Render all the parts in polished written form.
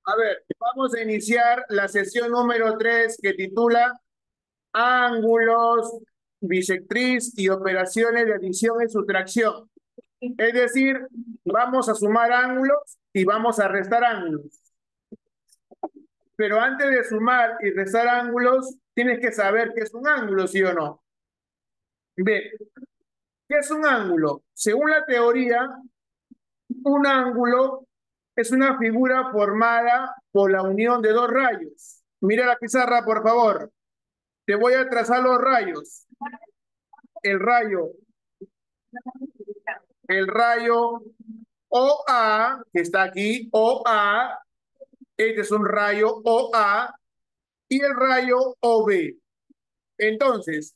A ver, vamos a iniciar la sesión número 3 que titula Ángulos, bisectriz y operaciones de adición y sustracción. Es decir, vamos a sumar ángulos y vamos a restar ángulos. Pero antes de sumar y restar ángulos, tienes que saber qué es un ángulo, ¿sí o no? Bien, ¿qué es un ángulo? Según la teoría, un ángulo es una figura formada por la unión de dos rayos. Mira la pizarra, por favor. Te voy a trazar los rayos. El rayo, el rayo OA, que está aquí, OA, este es un rayo OA, y el rayo OB. Entonces,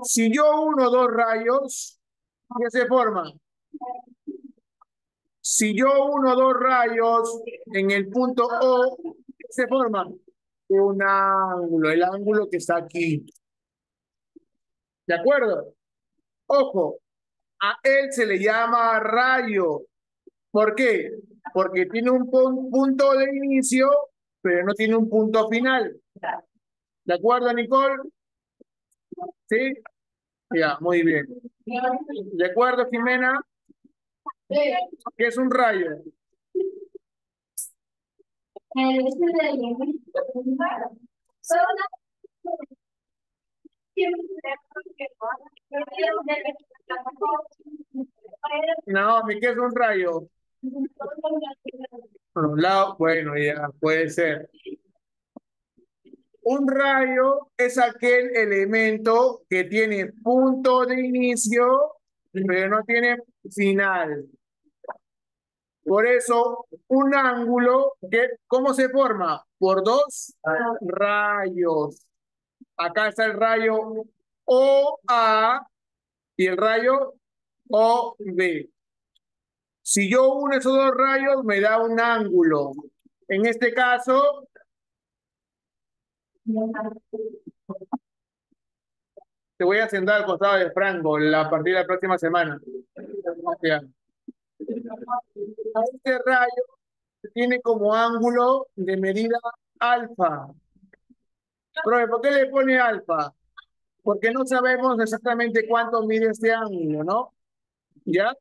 si yo uno dos rayos, ¿qué se forma? Si yo uno dos rayos en el punto O, ¿qué se forma? Un ángulo, el ángulo que está aquí. ¿De acuerdo? Ojo, a él se le llama rayo. ¿Por qué? Porque tiene un punto de inicio, pero no tiene un punto final. ¿De acuerdo, Nicole? ¿Sí? Ya, muy bien. ¿De acuerdo, Jimena? ¿Qué es un rayo? No, ¿qué es un rayo? Por un lado, bueno, ya puede ser. Un rayo es aquel elemento que tiene punto de inicio, pero no tiene final. Por eso, un ángulo, ¿cómo se forma? Por dos rayos. Acá está el rayo OA y el rayo OB. Si yo uno esos dos rayos, me da un ángulo. En este caso, te voy a sentar al costado de Franco a partir de la próxima semana. Ya. Este rayo tiene como ángulo de medida alfa. Profe, ¿por qué le pone alfa? Porque no sabemos exactamente cuánto mide este ángulo, ¿no? ¿Ya?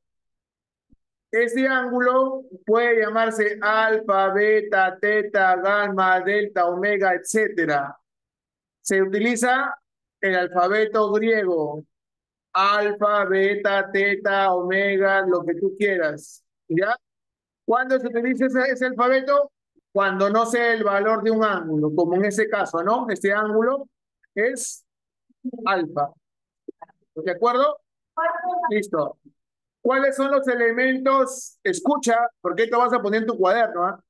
Este ángulo puede llamarse alfa, beta, teta, gamma, delta, omega, etcétera. Se utiliza el alfabeto griego. Alfa, beta, teta, omega, lo que tú quieras. ¿Ya? ¿Cuándo se utiliza ese alfabeto? Cuando no sé el valor de un ángulo, como en ese caso, ¿no? Este ángulo es alfa. ¿De acuerdo? Listo. ¿Cuáles son los elementos? Escucha, porque esto vas a poner en tu cuaderno, ¿ah?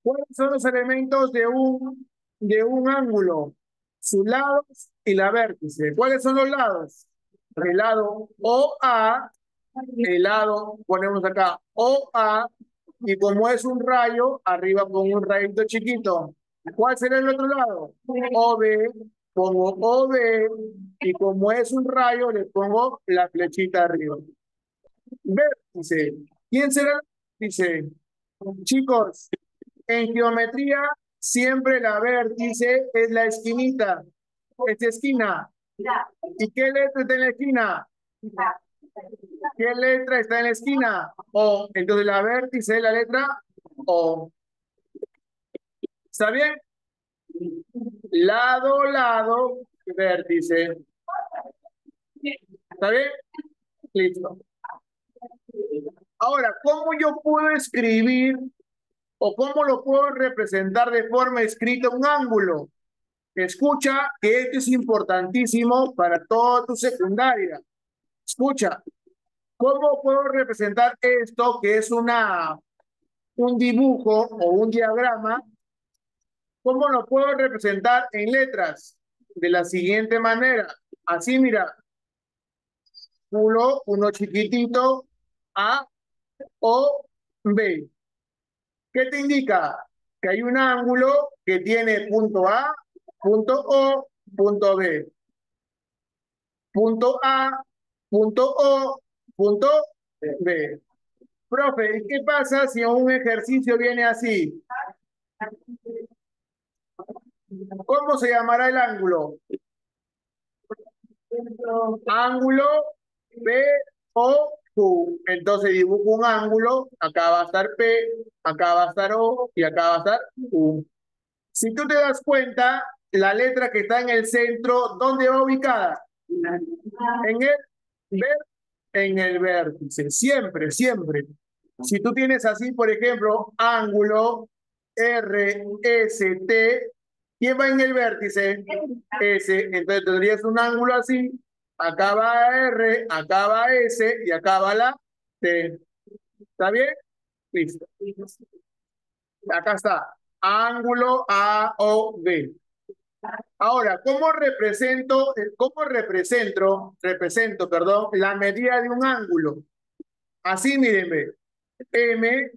¿Cuáles son los elementos de un ángulo? Sus lados y la vértice. ¿Cuáles son los lados? El lado OA, el lado, ponemos acá OA, y como es un rayo, arriba pongo un rayito chiquito. ¿Cuál será el otro lado? OB, pongo OB, y como es un rayo, le pongo la flechita arriba. Vértice. ¿Quién será? Dice, chicos, en geometría siempre la vértice es la esquinita. Es esquina. ¿Y qué letra está en la esquina? ¿Qué letra está en la esquina? O. Entonces la vértice es la letra O. ¿Está bien? Lado, lado, vértice. ¿Está bien? Listo. Ahora, ¿cómo yo puedo escribir o cómo lo puedo representar de forma escrita un ángulo? Escucha que esto es importantísimo para toda tu secundaria. Escucha, ¿cómo puedo representar esto que es un dibujo o un diagrama? ¿Cómo lo puedo representar en letras? De la siguiente manera. Así, mira, uno chiquitito, A, O, B. ¿Qué te indica? Que hay un ángulo que tiene punto A, punto O, punto B. Punto A, punto O, punto B. Profe, ¿y qué pasa si un ejercicio viene así? ¿Cómo se llamará el ángulo? Ángulo POQ. Entonces dibujo un ángulo, acá va a estar P, acá va a estar O y acá va a estar Q. Si tú te das cuenta, la letra que está en el centro, ¿dónde va ubicada? En el, ver- en el vértice, siempre, siempre. Si tú tienes así, por ejemplo, ángulo RST, ¿quién va en el vértice? S. Entonces tendrías un ángulo así, acá va R, acá va S y acá va la T. ¿Está bien? Listo. Acá está. Ángulo AOB. Ahora, represento, perdón, la medida de un ángulo? Así, mírenme. M,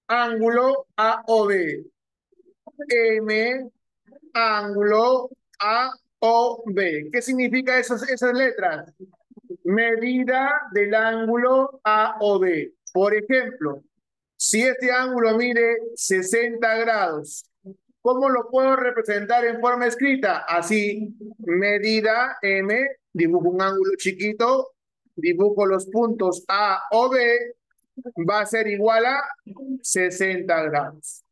ángulo AOB. M, ángulo AOB. ¿Qué significa esas letras? Medida del ángulo AOB. Por ejemplo, si este ángulo mide 60 grados, ¿cómo lo puedo representar en forma escrita? Así, medida M, dibujo un ángulo chiquito, dibujo los puntos A o B, va a ser igual a 60 grados.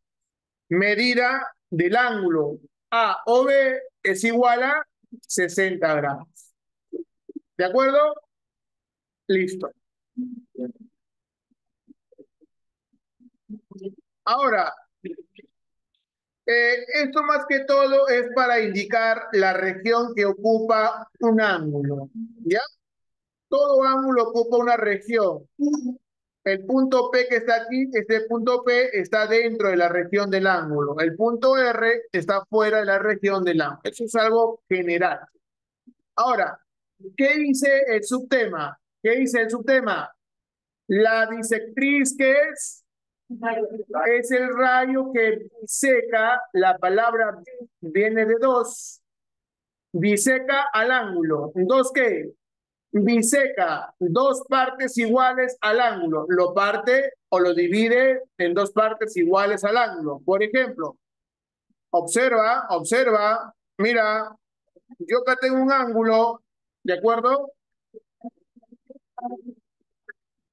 Medida del ángulo A o B es igual a 60 grados. ¿De acuerdo? Listo. Ahora, esto más que todo es para indicar la región que ocupa un ángulo, ¿ya? Todo ángulo ocupa una región. El punto P que está aquí, este punto P está dentro de la región del ángulo. El punto R está fuera de la región del ángulo. Eso es algo general. Ahora, ¿qué dice el subtema? ¿Qué dice el subtema? La bisectriz que es el rayo que biseca, la palabra viene de dos, biseca al ángulo. ¿Dos qué? Biseca dos partes iguales al ángulo. Lo parte o lo divide en dos partes iguales al ángulo. Por ejemplo, observa, mira, yo acá tengo un ángulo, ¿de acuerdo?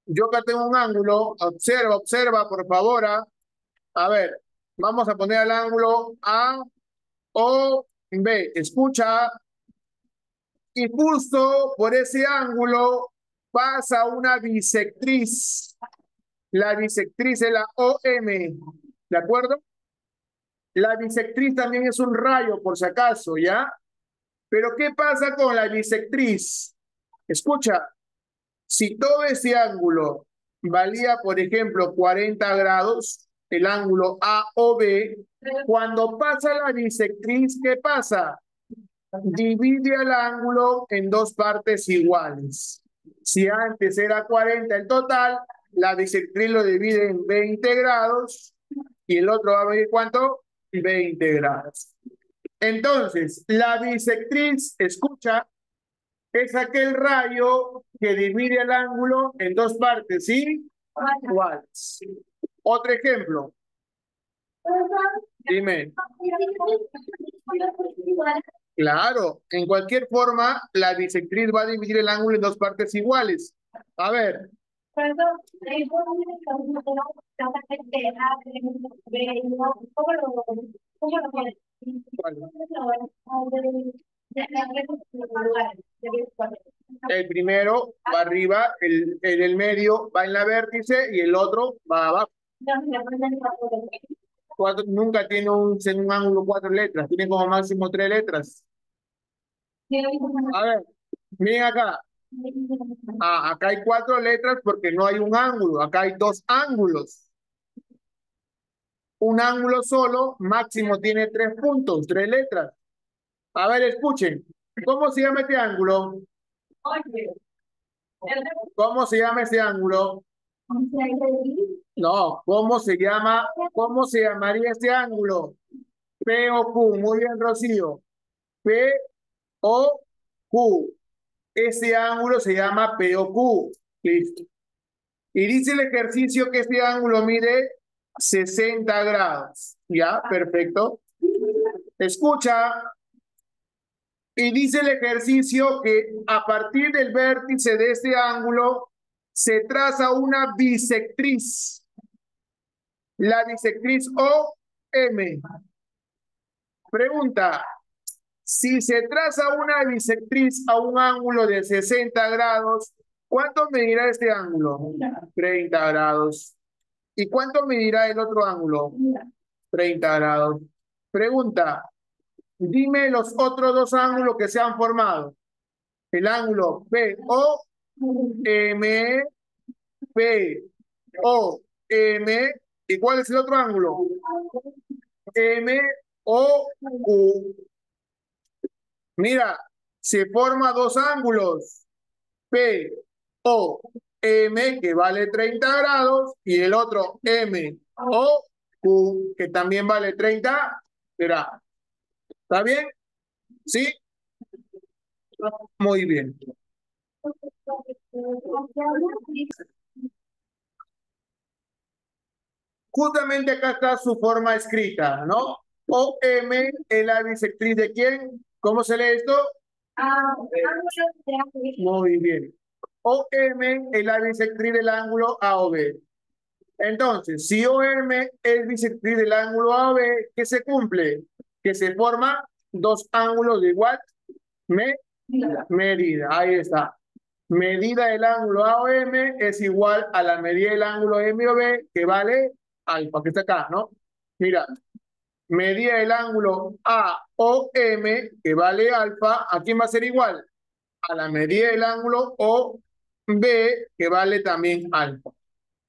Yo acá tengo un ángulo, observa, por favor. A ver, vamos a poner el ángulo A, O, B. Escucha, y justo por ese ángulo pasa una bisectriz. La bisectriz es la OM, ¿de acuerdo? La bisectriz también es un rayo, por si acaso, ¿ya? Pero ¿qué pasa con la bisectriz? Escucha, si todo ese ángulo valía, por ejemplo, 40 grados, el ángulo AOB, cuando pasa la bisectriz, ¿qué pasa? Divide el ángulo en dos partes iguales. Si antes era 40 el total, la bisectriz lo divide en 20 grados y el otro va a medir ¿cuánto? 20 grados. Entonces, la bisectriz, escucha, es aquel rayo que divide el ángulo en dos partes, ¿sí? Iguales. Otro ejemplo, dime. Claro, en cualquier forma, la bisectriz va a dividir el ángulo en dos partes iguales. A ver, el primero va arriba, el del medio va en la vértice y el otro va abajo. Nunca tiene un ángulo cuatro letras, tiene como máximo tres letras. A ver, miren acá. Acá hay cuatro letras porque no hay un ángulo, acá hay dos ángulos. Un ángulo solo, máximo tiene tres puntos, tres letras. A ver, escuchen. ¿Cómo se llama este ángulo? ¿Cómo se llama este ángulo? No, cómo se llamaría este ángulo? P o Q. Muy bien, Rocío. P o Q. Ese ángulo se llama P o Q. Listo. Y dice el ejercicio que este ángulo mide 60 grados. ¿Ya? Perfecto. Escucha. Y dice el ejercicio que a partir del vértice de este ángulo se traza una bisectriz. La bisectriz OM. Pregunta, si se traza una bisectriz a un ángulo de 60 grados, ¿cuánto medirá este ángulo? 30 grados. ¿Y cuánto medirá el otro ángulo? 30 grados. Pregunta, dime los otros dos ángulos que se han formado. El ángulo POM, POM. ¿Y cuál es el otro ángulo? MOQ. Mira, se forma dos ángulos. POM, que vale 30 grados, y el otro MOQ, que también vale 30 grados. ¿Está bien? ¿Sí? Muy bien. Justamente acá está su forma escrita, ¿no? OM es la bisectriz de quién? ¿Cómo se lee esto? Muy bien. OM es la bisectriz del ángulo AOB. Entonces, si OM es bisectriz del ángulo AOB, ¿qué se cumple? Que se forman dos ángulos de igual medida. Ahí está. Medida del ángulo AOM es igual a la medida del ángulo MOB, que vale alfa, que está acá, ¿no? Mira, medida del ángulo AOM, que vale alfa, ¿a quién va a ser igual? A la medida del ángulo OB, que vale también alfa.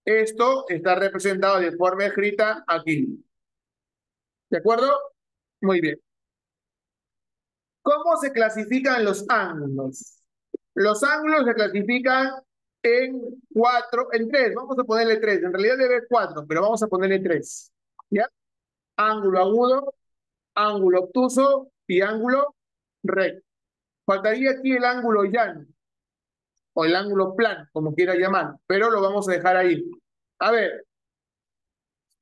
Esto está representado de forma escrita aquí. ¿De acuerdo? Muy bien. ¿Cómo se clasifican los ángulos? Los ángulos se clasifican en tres. Vamos a ponerle tres. En realidad debe haber cuatro, pero vamos a ponerle tres. ¿Ya? Ángulo agudo, ángulo obtuso y ángulo recto. Faltaría aquí el ángulo llano o el ángulo plano, como quiera llamar, pero lo vamos a dejar ahí. A ver,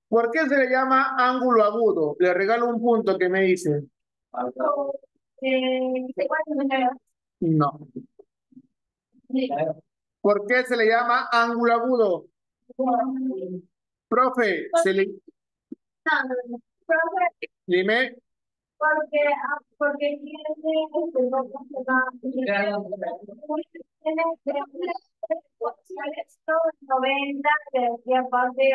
¿por qué se le llama ángulo agudo? Le regalo un punto que me dice. No. ¿Por qué se le llama ángulo agudo? Profe, se le... Dime. Porque tiene 90 que hacía parte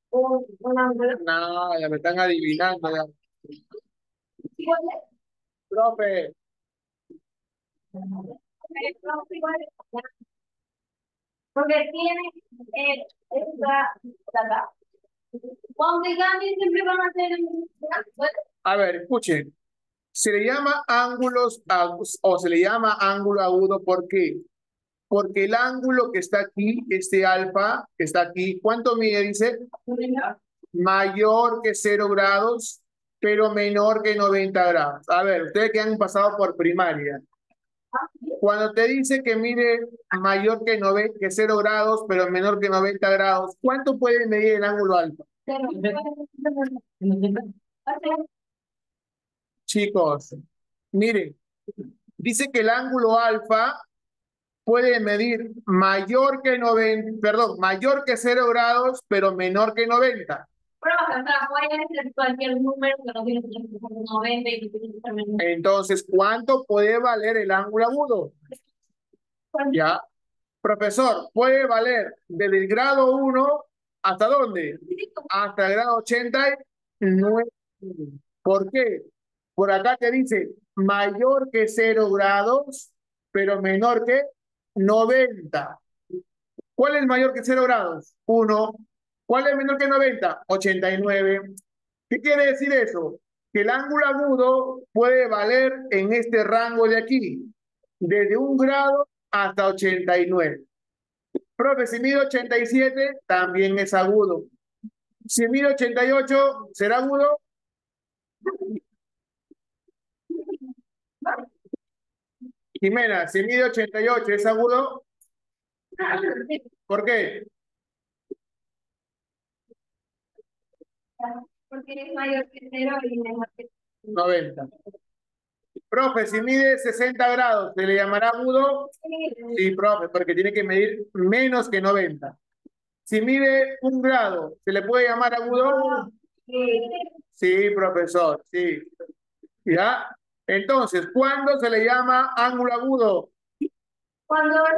un ángulo. No, ya me están adivinando. Ya. Profe. Porque tiene esta. Siempre van a ser. A ver, escuchen. Se le llama ángulos agudos o se le llama ángulo agudo, ¿por qué? Porque el ángulo que está aquí, este alfa, que está aquí, ¿cuánto mide? Dice, mayor que 0 grados, pero menor que 90 grados. A ver, ustedes que han pasado por primaria, cuando te dice que mide mayor que 0 grados, pero menor que 90 grados, ¿cuánto puede medir el ángulo alfa? Chicos, miren, dice que el ángulo alfa puede medir mayor que 0 grados, pero menor que 90. Cualquier número que no tiene 90 y entonces, ¿cuánto puede valer el ángulo agudo? Ya. Profesor, puede valer desde el grado 1 ¿hasta dónde? Hasta el grado 89. ¿Por qué? Por acá te dice mayor que 0 grados, pero menor que 90. ¿Cuál es mayor que 0 grados? 1. ¿Cuál es menor que 90? 89. ¿Qué quiere decir eso? Que el ángulo agudo puede valer en este rango de aquí, desde 1 grado hasta 89. Profe, si mide 87, también es agudo. Si mide 88, ¿será agudo? Jimena, si mide 88, ¿es agudo? ¿Por qué? Porque es mayor que 0 y menor que 90. Profe, si mide 60 grados, ¿se le llamará agudo? Sí, profe, porque tiene que medir menos que 90. Si mide 1 grado, ¿se le puede llamar agudo? Sí, profesor, sí. ¿Ya? Entonces, ¿cuándo se le llama ángulo agudo? Cuando es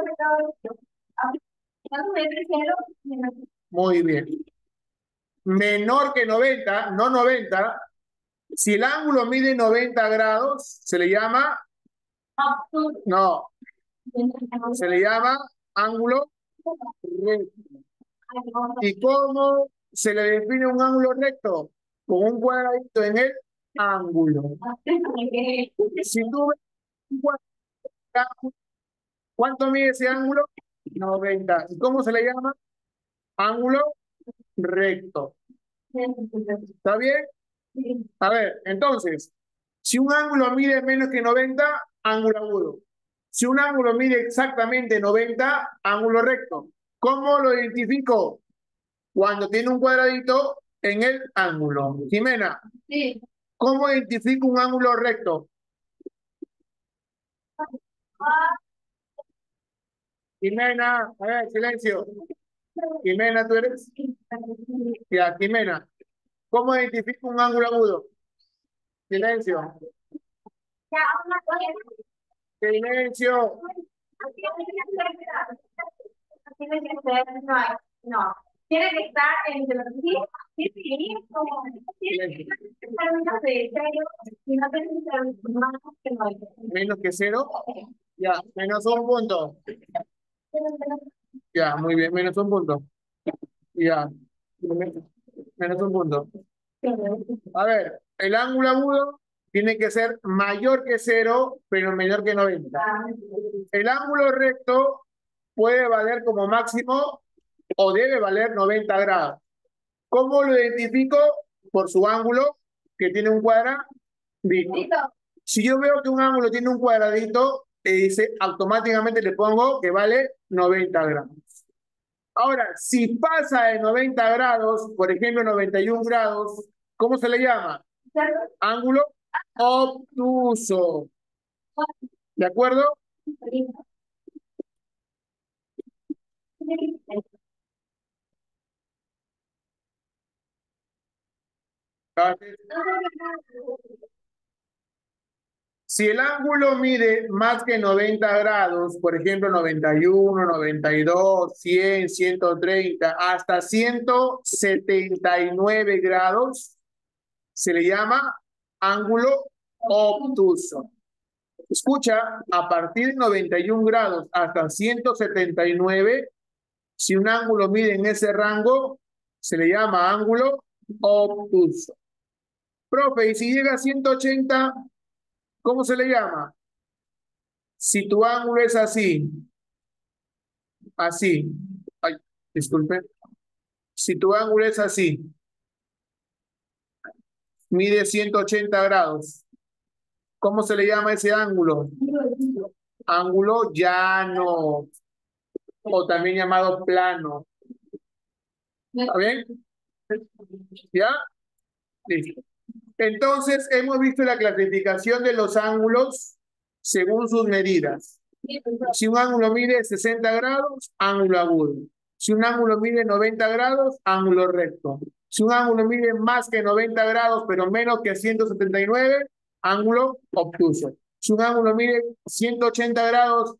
de 0, menor que Muy bien. Menor que 90, no 90. Si el ángulo mide 90 grados, se le llama, no, se le llama ángulo recto. ¿Y cómo se le define un ángulo recto? Con un cuadradito en el ángulo. Si tú ves un cuadrado, ¿cuánto mide ese ángulo? 90. ¿Y cómo se le llama? Ángulo recto. ¿Está bien? A ver, entonces, si un ángulo mide menos que 90, ángulo agudo. Si un ángulo mide exactamente 90, ángulo recto. ¿Cómo lo identifico? Cuando tiene un cuadradito en el ángulo. Jimena, Sí. ¿cómo identifico un ángulo recto? Jimena, a ver, silencio. Jimena, ¿tú eres? Ya, Jimena, ¿cómo identifico un ángulo agudo? Silencio. Ya, una cosa. Silencio. Tiene que ser, no. Tiene que estar entre los 10 y como tiene que estar menos de 0 y no tiene que ser más que 9. Menos que 0. Ya, menos 1 punto. Ya, muy bien, menos 1 punto. Ya, menos 1 punto. A ver, el ángulo agudo tiene que ser mayor que 0, pero menor que 90. El ángulo recto puede valer como máximo o debe valer 90 grados. ¿Cómo lo identifico? Por su ángulo, que tiene un cuadradito. Si yo veo que un ángulo tiene un cuadradito, automáticamente le pongo que vale 90 grados. Ahora, si pasa de 90 grados, por ejemplo 91 grados, ¿cómo se le llama? Ángulo obtuso. ¿De acuerdo? Si el ángulo mide más que 90 grados, por ejemplo 91, 92, 100, 130, hasta 179 grados, se le llama ángulo obtuso. Escucha, a partir de 91 grados hasta 179, si un ángulo mide en ese rango, se le llama ángulo obtuso. Profe, y si llega a 180, ¿cómo se le llama? Si tu ángulo es así, así, ay, disculpe, si tu ángulo es así, mide 180 grados, ¿cómo se le llama ese ángulo? Ángulo llano, o también llamado plano. ¿Está bien? ¿Ya? Listo. Entonces, hemos visto la clasificación de los ángulos según sus medidas. Si un ángulo mide 60 grados, ángulo agudo. Si un ángulo mide 90 grados, ángulo recto. Si un ángulo mide más que 90 grados, pero menos que 179, ángulo obtuso. Si un ángulo mide 180 grados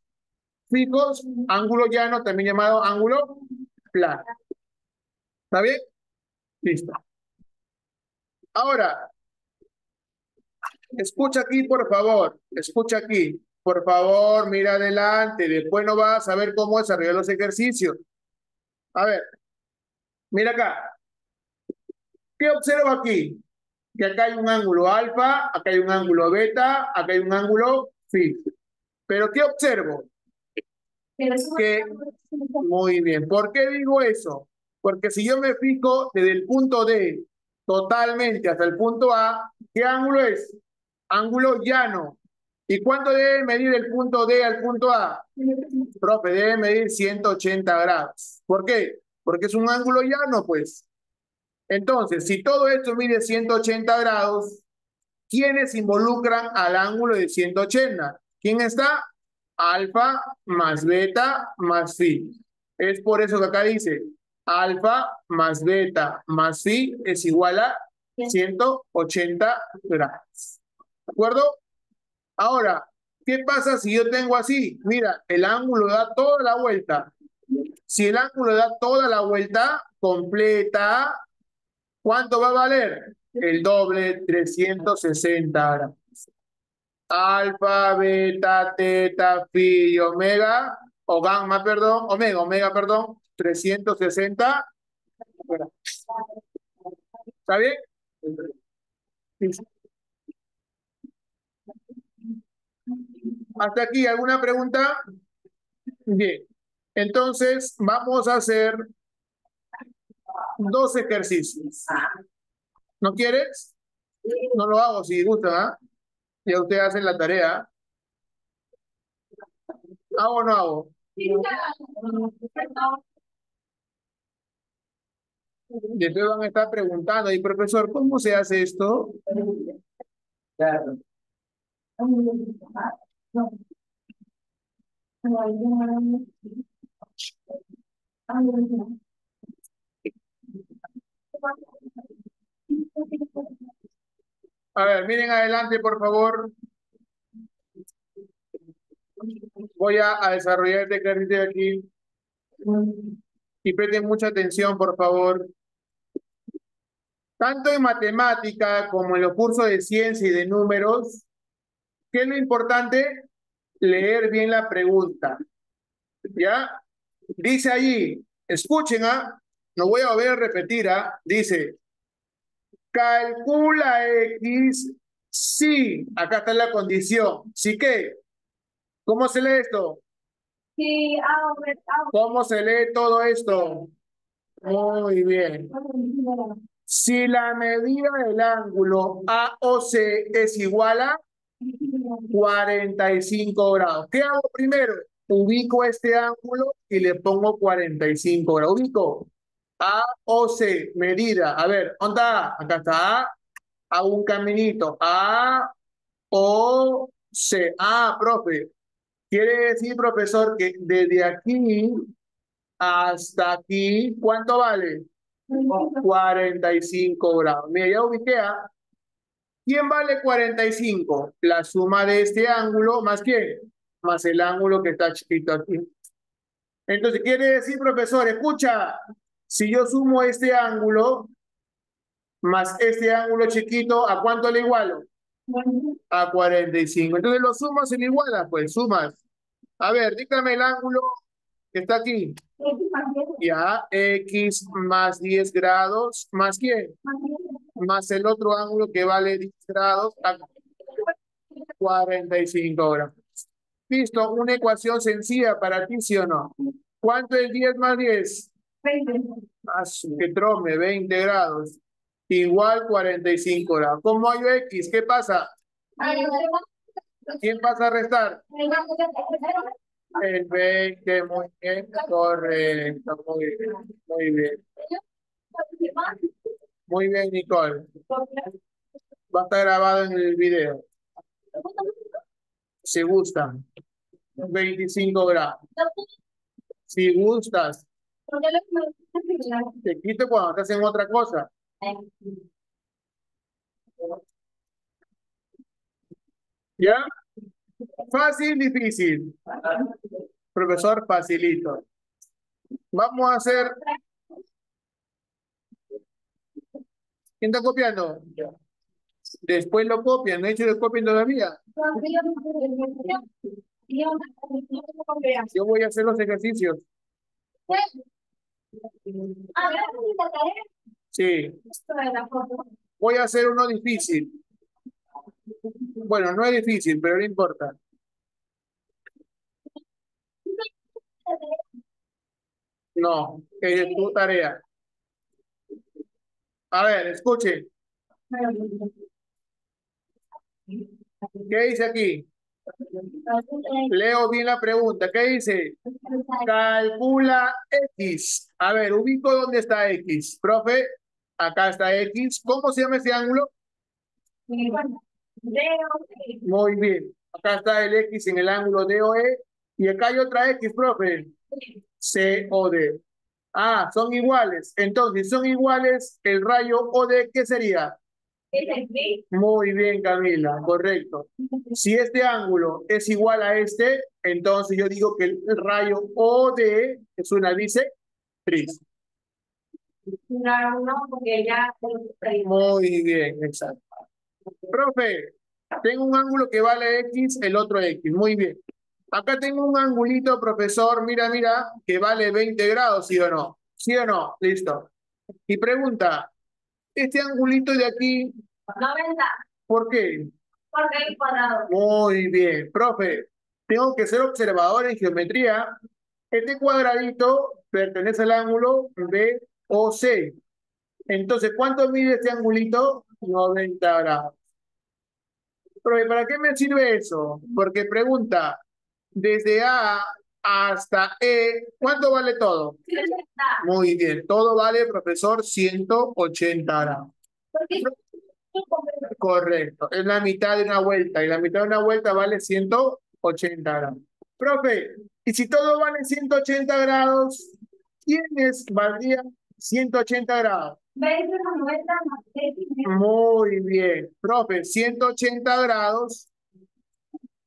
fijos, ángulo llano, también llamado ángulo plano. ¿Está bien? Listo. Ahora, escucha aquí, por favor. Escucha aquí. Por favor, mira adelante. Después no vas a saber cómo desarrollar los ejercicios. A ver, mira acá. ¿Qué observo aquí? Que acá hay un ángulo alfa, acá hay un ángulo beta, acá hay un ángulo phi. Pero ¿qué observo? Que, muy bien. ¿Por qué digo eso? Porque si yo me fijo desde el punto D totalmente hasta el punto A, ¿qué ángulo es? Ángulo llano. ¿Y cuánto debe medir el punto D al punto A? Profe, debe medir 180 grados. ¿Por qué? Porque es un ángulo llano, pues. Entonces, si todo esto mide 180 grados, ¿quiénes involucran al ángulo de 180? ¿Quién está? Alfa más beta más phi. Es por eso que acá dice alfa más beta más phi es igual a 180 grados. ¿De acuerdo? Ahora, ¿qué pasa si yo tengo así? Mira, el ángulo da toda la vuelta. Si el ángulo da toda la vuelta completa, ¿cuánto va a valer? El doble, 360 grados. Alfa, beta, teta, phi y omega, o gamma, perdón, omega, perdón, 360 grados. ¿Está bien? ¿Hasta aquí alguna pregunta? Bien. Entonces, vamos a hacer dos ejercicios. ¿No quieres? No lo hago si gusta, ¿ah? Ya ustedes hacen la tarea. ¿Hago o no hago? Después van a estar preguntando, y profesor, ¿cómo se hace esto? Claro. A ver, miren adelante, por favor. Voy a desarrollar este ejercicio de aquí. Y presten mucha atención, por favor. Tanto en matemática como en los cursos de ciencia y de números, ¿qué es lo importante? Leer bien la pregunta. ¿Ya? Dice allí, escuchen, ¿ah? No voy a volver a repetir, ¿ah? Dice, calcula X si, acá está la condición, ¿sí qué? ¿Cómo se lee esto? Sí, ¿Cómo se lee todo esto? Muy bien. Si la medida del ángulo AOC es igual a 45 grados. ¿Qué hago primero? Ubico este ángulo y le pongo 45 grados. Ubico AOC, medida. A ver, ¿dónde está? Acá está A. Hago un caminito. AOC. Ah, profe. Quiere decir, profesor, que desde aquí hasta aquí, ¿cuánto vale? 45 grados. Mira, ya ubiqué a. ¿Quién vale 45? La suma de este ángulo más quién, más el ángulo que está chiquito aquí. Entonces, quiere decir, profesor, escucha, si yo sumo este ángulo más este ángulo chiquito, ¿a cuánto le igualo? A 45. Entonces, los sumas se le igualan, pues, sumas. A ver, dígame el ángulo que está aquí. Ya, X más 10 grados, ¿más quién? Más el otro ángulo que vale 10 grados a 45 grados. Listo, una ecuación sencilla para ti, ¿sí o no? ¿Cuánto es 10 más 10? Que trome, 20 grados. Igual 45 grados. ¿Cómo hay X? ¿Qué pasa? ¿Quién pasa a restar? El 20, muy bien, correcto, muy bien, muy bien. Muy bien, Nicole. Va a estar grabado en el video. Si gustan. 25 grados. Si gustas, te quito cuando estás en otra cosa. ¿Ya? Fácil, difícil. Profesor, facilito. Vamos a hacer. ¿Quién está copiando? Después lo copian, no he hecho el copien todavía. Yo voy a hacer los ejercicios. Sí. Voy a hacer uno difícil. Bueno, no es difícil, pero no importa. No, es tu tarea. A ver, escuchen. ¿Qué dice aquí? Leo bien la pregunta. ¿Qué dice? Calcula X. A ver, ubico dónde está X. Profe, Acá está X. ¿Cómo se llama ese ángulo? Muy bien. Acá está el X en el ángulo DOE. Y acá hay otra X, profe. COD. Ah, son iguales. Entonces, son iguales, el rayo OD, ¿qué sería? Muy bien, Camila, correcto. Si este ángulo es igual a este, entonces yo digo que el rayo OD es una bisectriz. No, no, porque ya. Muy bien, exacto. Profe, tengo un ángulo que vale X, el otro X. Muy bien. Acá tengo un angulito, profesor, mira, mira, que vale 20 grados, ¿sí o no? ¿Sí o no? Listo. Y pregunta, este angulito de aquí, 90, ¿por qué? porque hay cuadrado. Muy bien. Profe, tengo que ser observador en geometría. Este cuadradito pertenece al ángulo BOC. Entonces, ¿cuánto mide este angulito? 90 grados. Profe, ¿para qué me sirve eso? Porque pregunta, desde A hasta E, ¿cuánto vale todo? Muy bien, todo vale, profesor, 180 grados. Correcto, es la mitad de una vuelta y la mitad de una vuelta vale 180 grados. Profe, y si todo vale 180 grados, ¿quiénes valdrían 180 grados? 20 más 90 más X. Muy bien, profe, 180 grados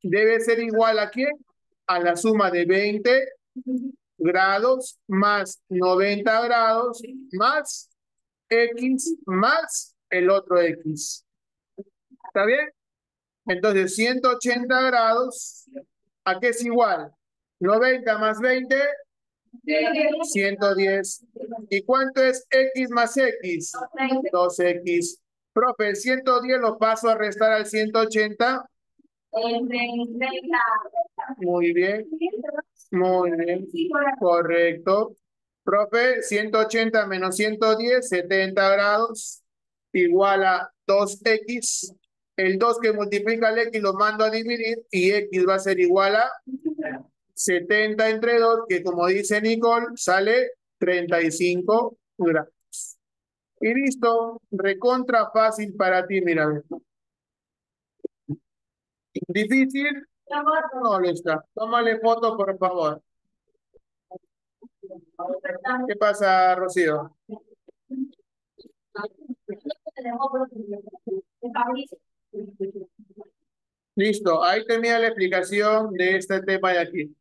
debe ser igual ¿a quién? A la suma de 20 grados más 90 grados más X más el otro X. ¿Está bien? Entonces, 180 grados, ¿a qué es igual? 90 más 20, 110. ¿Y cuánto es X más X? 2X. Profe, el 110 lo paso a restar al 180. Muy bien, muy bien. Correcto. Profe, 180 menos 110, 70 grados, igual a 2X. El 2 que multiplica el X lo mando a dividir y X va a ser igual a 70 entre 2, que como dice Nicole, sale 35 grados. Y listo, recontra fácil para ti, mira. Difícil, no lo está. Tómale foto, por favor. ¿Qué pasa, Rocío? Listo, ahí termina la explicación de este tema de aquí.